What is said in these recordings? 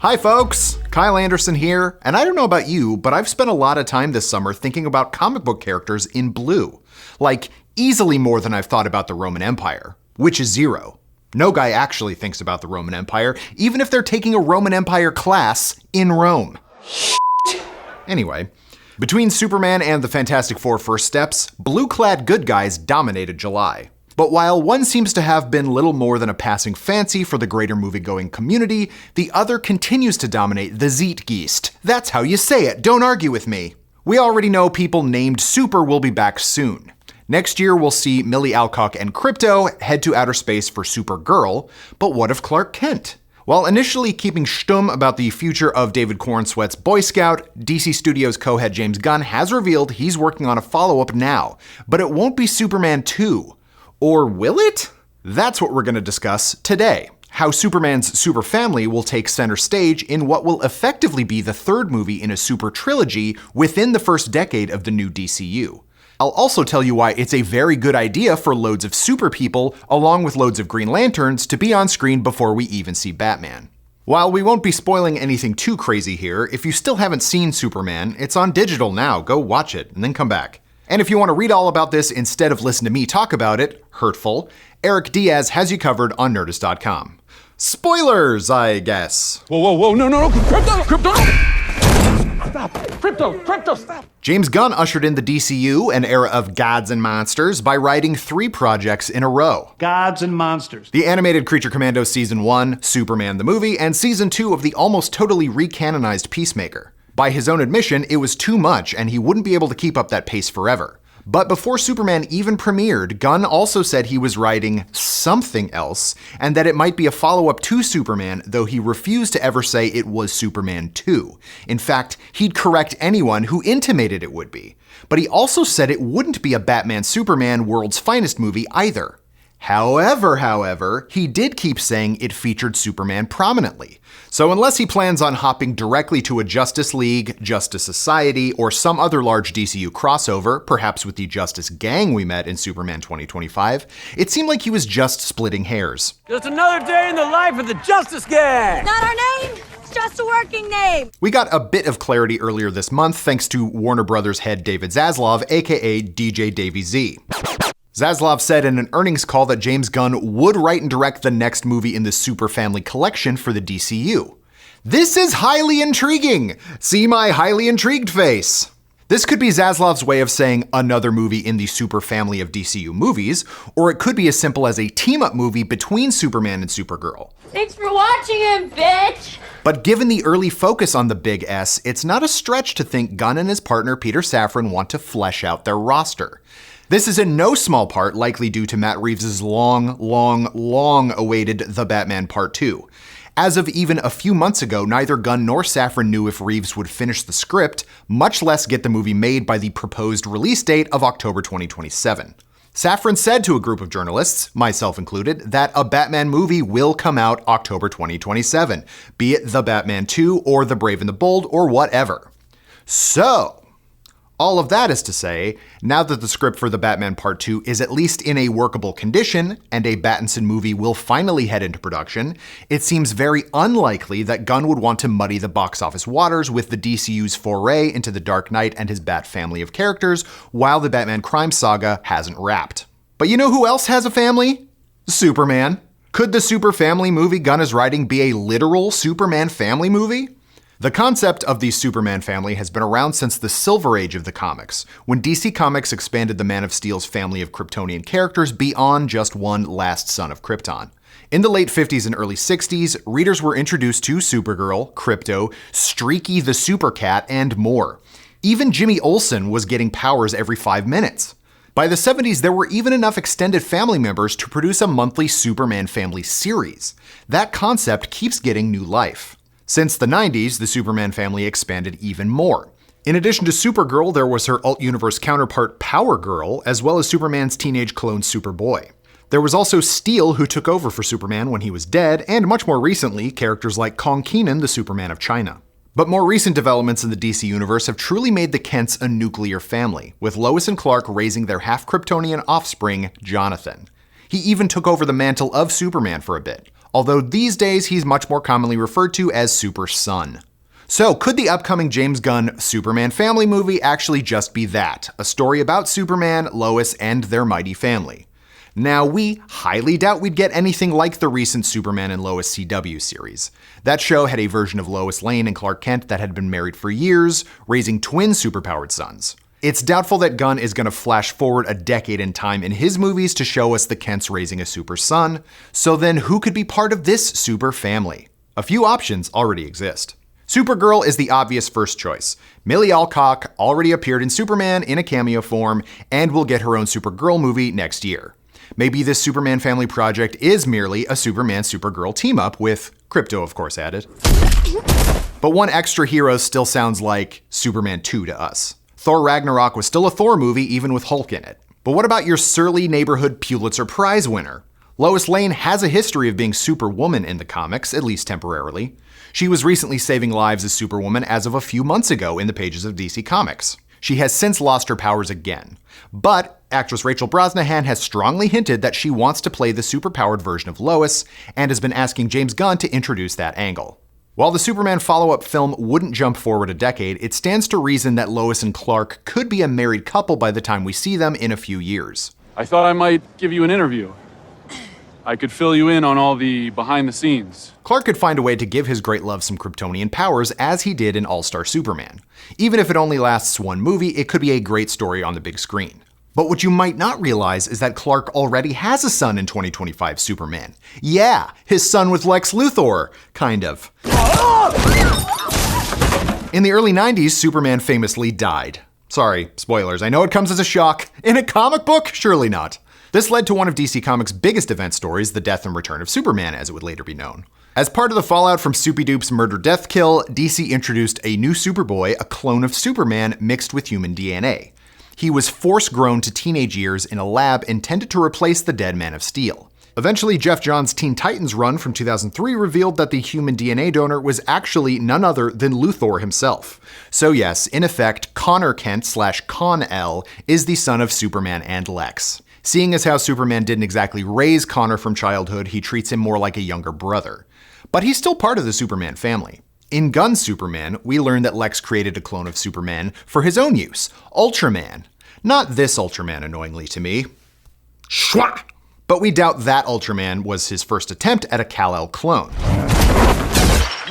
Hi folks, Kyle Anderson here, and I don't know about you, but I've spent a lot of time this summer thinking about comic book characters in blue. Like, easily more than I've thought about the Roman Empire, which is zero. No guy actually thinks about the Roman Empire, even if they're taking a Roman Empire class in Rome. Anyway, between Superman and the Fantastic Four First Steps, blue-clad good guys dominated July. But while one seems to have been little more than a passing fancy for the greater movie-going community, the other continues to dominate the Zeitgeist. That's how you say it, don't argue with me. We already know people named Super will be back soon. Next year we'll see Millie Alcock and Crypto head to outer space for Supergirl, but what of Clark Kent? While initially keeping stum about the future of David Corenswet's Boy Scout, DC Studios co-head James Gunn has revealed he's working on a follow-up now, but it won't be Superman 2. Or will it? That's what we're going to discuss today. How Superman's super family will take center stage in what will effectively be the third movie in a super trilogy within the first decade of the new DCU. I'll also tell you why it's a very good idea for loads of super people, along with loads of Green Lanterns, to be on screen before we even see Batman. While we won't be spoiling anything too crazy here, if you still haven't seen Superman, it's on digital now. Go watch it and then come back. And if you want to read all about this instead of listen to me talk about it, hurtful, Eric Diaz has you covered on Nerdist.com. Spoilers, I guess. Whoa, no, Crypto! Stop, Crypto, stop! James Gunn ushered in the DCU, an era of gods and monsters, by writing 3 projects in a row. Gods and monsters. The animated Creature Commandos Season 1, Superman the movie, and Season 2 of the almost totally recanonized Peacemaker. By his own admission, it was too much, and he wouldn't be able to keep up that pace forever. But before Superman even premiered, Gunn also said he was writing something else, and that it might be a follow-up to Superman, though he refused to ever say it was Superman 2. In fact, he'd correct anyone who intimated it would be. But he also said it wouldn't be a Batman-Superman World's Finest movie either. However, he did keep saying it featured Superman prominently. So unless he plans on hopping directly to a Justice League, Justice Society, or some other large DCU crossover, perhaps with the Justice Gang we met in Superman 2025, it seemed like he was just splitting hairs. Just another day in the life of the Justice Gang! Not our name! It's just a working name! We got a bit of clarity earlier this month thanks to Warner Brothers head David Zaslav, aka DJ Davey Z. Zaslav said in an earnings call that James Gunn would write and direct the next movie in the Super Family collection for the DCU. This is highly intriguing! See my highly intrigued face! This could be Zaslav's way of saying another movie in the Super Family of DCU movies, or it could be as simple as a team-up movie between Superman and Supergirl. Thanks for watching him, bitch! But given the early focus on the big S, it's not a stretch to think Gunn and his partner Peter Safran want to flesh out their roster. This is in no small part likely due to Matt Reeves' long awaited The Batman Part 2. As of even a few months ago, neither Gunn nor Safran knew if Reeves would finish the script, much less get the movie made by the proposed release date of October 2027. Safran said to a group of journalists, myself included, that a Batman movie will come out October 2027, be it The Batman 2 or The Brave and the Bold or whatever. So, all of that is to say, now that the script for The Batman Part 2 is at least in a workable condition, and a Battinson movie will finally head into production, it seems very unlikely that Gunn would want to muddy the box office waters with the DCU's foray into the Dark Knight and his Bat family of characters while the Batman crime saga hasn't wrapped. But you know who else has a family? Superman. Could the Super Family movie Gunn is writing be a literal Superman family movie? The concept of the Superman family has been around since the Silver Age of the comics, when DC Comics expanded the Man of Steel's family of Kryptonian characters beyond just one last son of Krypton. In the late 50s and early 60s, readers were introduced to Supergirl, Crypto, Streaky the Super Cat, and more. Even Jimmy Olsen was getting powers every 5 minutes. By the 70s, there were even enough extended family members to produce a monthly Superman family series. That concept keeps getting new life. Since the 90s, the Superman family expanded even more. In addition to Supergirl, there was her alt-universe counterpart Power Girl, as well as Superman's teenage clone Superboy. There was also Steel, who took over for Superman when he was dead, and much more recently, characters like Kong Kenan, the Superman of China. But more recent developments in the DC universe have truly made the Kents a nuclear family, with Lois and Clark raising their half-Kryptonian offspring, Jonathan. He even took over the mantle of Superman for a bit, although these days he's much more commonly referred to as Super Son. So could the upcoming James Gunn Superman family movie actually just be that, a story about Superman, Lois, and their mighty family? Now, we highly doubt we'd get anything like the recent Superman and Lois CW series. That show had a version of Lois Lane and Clark Kent that had been married for years, raising twin superpowered sons. It's doubtful that Gunn is going to flash forward a decade in time in his movies to show us the Kents raising a super son, so then who could be part of this super family? A few options already exist. Supergirl is the obvious first choice. Millie Alcock already appeared in Superman in a cameo form, and will get her own Supergirl movie next year. Maybe this Superman family project is merely a Superman-Supergirl team-up, with Krypto, of course, added. But one extra hero still sounds like Superman 2 to us. Thor Ragnarok was still a Thor movie, even with Hulk in it. But what about your surly neighborhood Pulitzer Prize winner? Lois Lane has a history of being Superwoman in the comics, at least temporarily. She was recently saving lives as Superwoman as of a few months ago in the pages of DC Comics. She has since lost her powers again. But actress Rachel Brosnahan has strongly hinted that she wants to play the superpowered version of Lois, and has been asking James Gunn to introduce that angle. While the Superman follow-up film wouldn't jump forward a decade, it stands to reason that Lois and Clark could be a married couple by the time we see them in a few years. I thought I might give you an interview. I could fill you in on all the behind the scenes. Clark could find a way to give his great love some Kryptonian powers, as he did in All-Star Superman. Even if it only lasts one movie, it could be a great story on the big screen. But what you might not realize is that Clark already has a son in 2025 Superman. Yeah, his son with Lex Luthor, kind of. In the early 90s, Superman famously died. Sorry, spoilers, I know it comes as a shock. In a comic book? Surely not. This led to one of DC Comics' biggest event stories, the death and return of Superman, as it would later be known. As part of the fallout from Soupy Doop's murder-death-kill, DC introduced a new Superboy, a clone of Superman mixed with human DNA. He was force-grown to teenage years in a lab intended to replace the dead Man of Steel. Eventually, Jeff Johns' Teen Titans run from 2003 revealed that the human DNA donor was actually none other than Luthor himself. So yes, in effect, Connor Kent / Con-El is the son of Superman and Lex. Seeing as how Superman didn't exactly raise Connor from childhood, he treats him more like a younger brother. But he's still part of the Superman family. In Gunn's Superman, we learn that Lex created a clone of Superman for his own use, Ultraman. Not this Ultraman, annoyingly to me. Shwa! But we doubt that Ultraman was his first attempt at a Kal-El clone.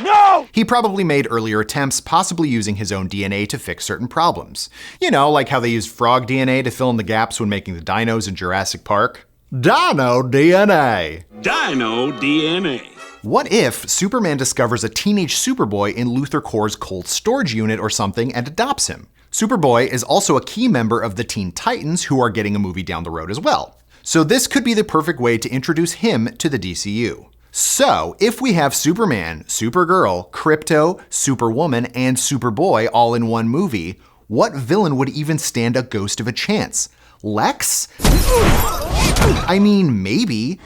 No! He probably made earlier attempts, possibly using his own DNA to fix certain problems. You know, like how they used frog DNA to fill in the gaps when making the dinos in Jurassic Park. Dino DNA! Dino DNA. What if Superman discovers a teenage Superboy in Luthor Corps' cold storage unit or something and adopts him? Superboy is also a key member of the Teen Titans, who are getting a movie down the road as well. So this could be the perfect way to introduce him to the DCU. So, if we have Superman, Supergirl, Krypto, Superwoman, and Superboy all in one movie, what villain would even stand a ghost of a chance? Lex? I mean, maybe.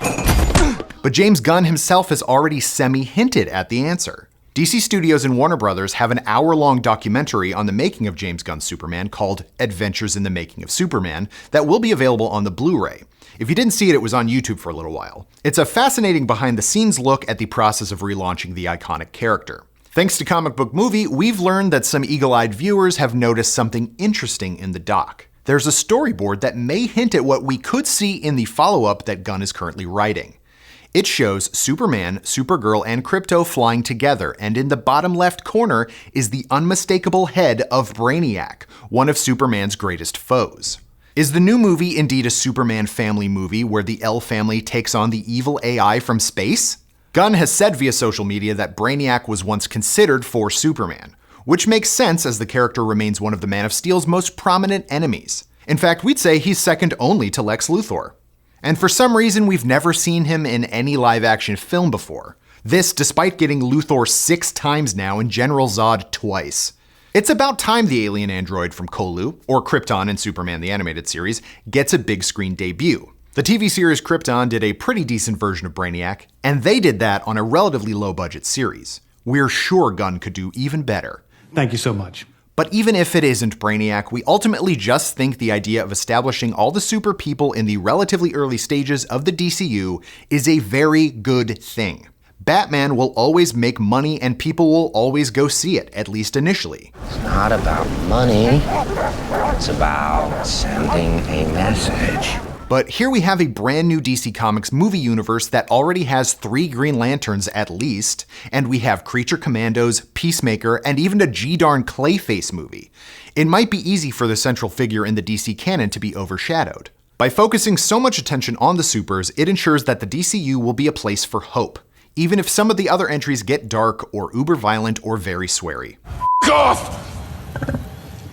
But James Gunn himself has already semi-hinted at the answer. DC Studios and Warner Brothers have an hour-long documentary on the making of James Gunn's Superman called Adventures in the Making of Superman that will be available on the Blu-ray. If you didn't see it, it was on YouTube for a little while. It's a fascinating behind-the-scenes look at the process of relaunching the iconic character. Thanks to Comic Book Movie, we've learned that some eagle-eyed viewers have noticed something interesting in the doc. There's a storyboard that may hint at what we could see in the follow-up that Gunn is currently writing. It shows Superman, Supergirl, and Krypto flying together, and in the bottom left corner is the unmistakable head of Brainiac, one of Superman's greatest foes. Is the new movie indeed a Superman family movie where the L family takes on the evil AI from space? Gunn has said via social media that Brainiac was once considered for Superman, which makes sense as the character remains one of the Man of Steel's most prominent enemies. In fact, we'd say he's second only to Lex Luthor. And for some reason, we've never seen him in any live-action film before. This despite getting Luthor 6 times now and General Zod twice. It's about time the alien android from Kolu, or Krypton in Superman the Animated Series, gets a big screen debut. The TV series Krypton did a pretty decent version of Brainiac, and they did that on a relatively low-budget series. We're sure Gunn could do even better. Thank you so much. But even if it isn't Brainiac, we ultimately just think the idea of establishing all the super people in the relatively early stages of the DCU is a very good thing. Batman will always make money and people will always go see it, at least initially. It's not about money, it's about sending a message. But here we have a brand new DC Comics movie universe that already has 3 Green Lanterns at least, and we have Creature Commandos, Peacemaker, and even a G-darn Clayface movie. It might be easy for the central figure in the DC canon to be overshadowed. By focusing so much attention on the supers, it ensures that the DCU will be a place for hope, even if some of the other entries get dark or uber violent or very sweary.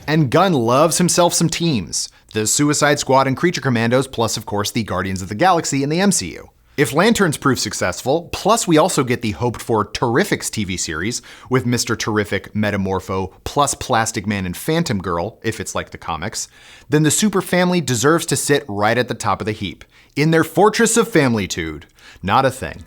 And Gunn loves himself some teams. The Suicide Squad and Creature Commandos, plus of course the Guardians of the Galaxy in the MCU. If Lanterns prove successful, plus we also get the hoped-for Terrifics TV series with Mr. Terrific, Metamorpho, plus Plastic Man and Phantom Girl, if it's like the comics, then the super family deserves to sit right at the top of the heap, in their fortress of family-tude. Not a thing.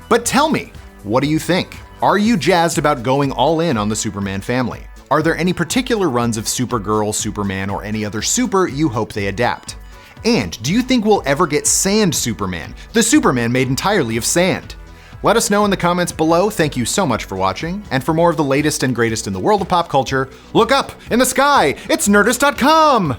But tell me, what do you think? Are you jazzed about going all in on the Superman family? Are there any particular runs of Supergirl, Superman, or any other super you hope they adapt? And do you think we'll ever get Sand Superman, the Superman made entirely of sand? Let us know in the comments below. Thank you so much for watching. And for more of the latest and greatest in the world of pop culture, look up in the sky. It's Nerdist.com!